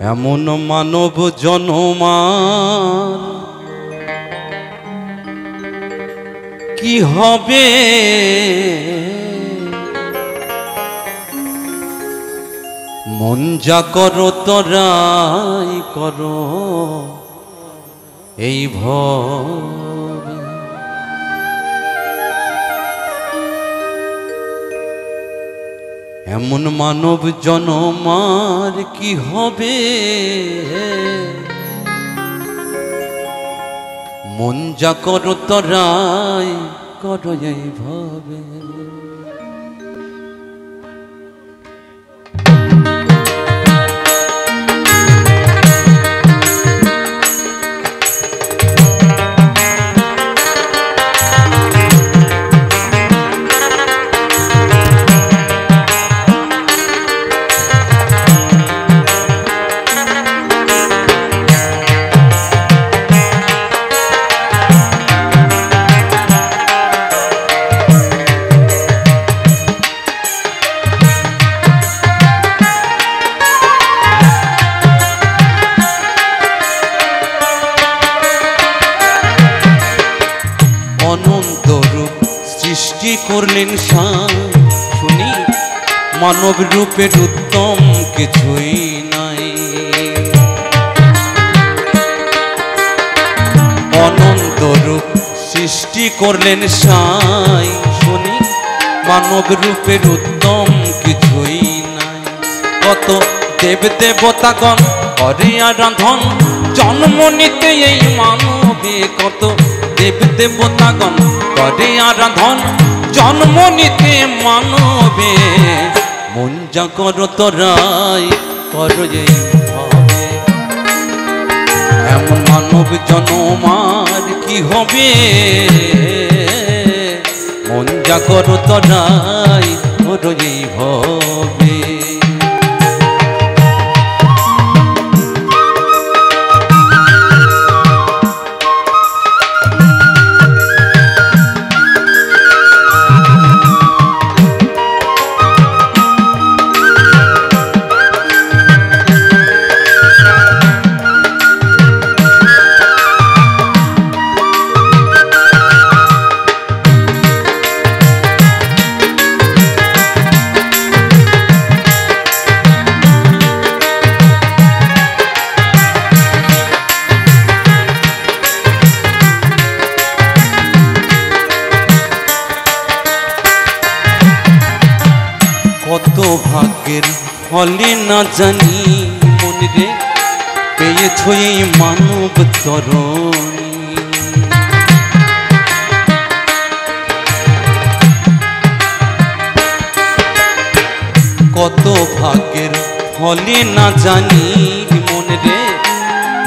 এমন মানব জনমার কি হবে মন যা করো তোরাই করো এই ভবে এমন মানব জনমার কি হবে মন যা করো তোরাই করো এই ভবে সৃষ্টি করলেন শুনি মানব রূপের উত্তম কিছুই নাই অনন্ত রূপ সৃষ্টি করলেন শুনি মানব রূপের উত্তম কিছুই নাই কত দেব দেবতাগণ করে আরাধন জন্ম নিতে এই মানবে কত দেব দেবতাগণ করে আরাধন জন্ম নিতে মানবে মন যা করো তোরাই করো এই ভাবে এমন মানব জনমার কি হবে মন যা করো তোরাই করো এই ভাবে কত ভাগ্যের ফলে না জানি মনে রে পেয়েছ এই মানব তরণী কত ভাগ্যের ফলে না জানি মনে রে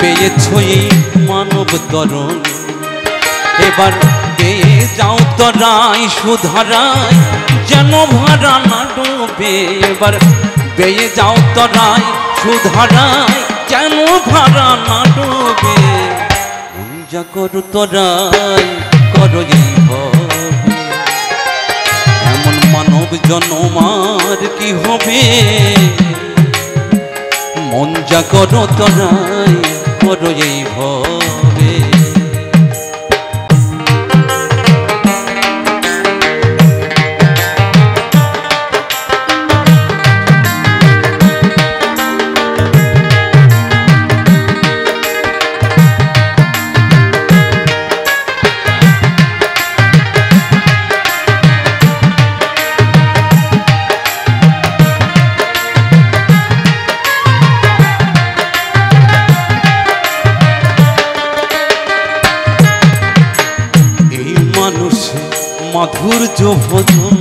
পেয়েছ এই মানব তরণী এবার পেয়ে যাও তোরাই সুধারাই যেন ভাড়া না ডোবে এবার পেয়ে যাও তোরাই সুধারাই যেন ভাড়া না ডোবে মন যা করো তোরাই করো এই ভবে এমন মানব জনমার কি হবে মন যা করো তোরাই করো এই ভবে মাধুর্য ভজন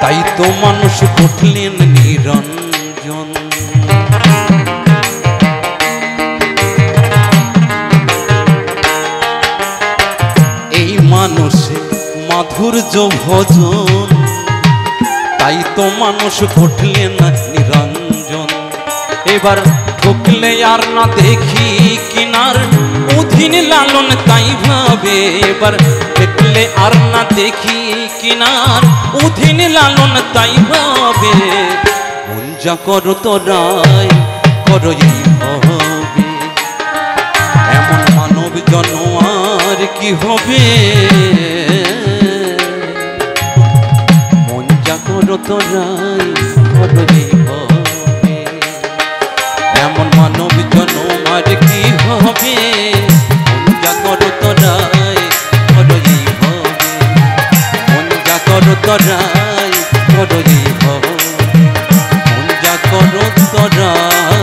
তাই তো মানুষ উঠলেন নিরঞ্জন এই মানুষে মাধুর্য ভজন তাই তো মানুষ উঠলেন নিরঞ্জন এবার ঠকলে আর না দেখি কিনার অধীন লালন তাই ভাবে এবার দেখলে আর না দেখি কিনার অধীন লালন তাই ভাবে মন যা করো তোরাই করই হবে। এমন মানব জন্ম আর কি হবে, মন যা করো তোরাই করই হবে। এমন মানব জন্ম আর কি হবে, মন যা করো তোরাই করই হবে। মন যা করো তোরাই করই হবে। মন যা করো তোরাই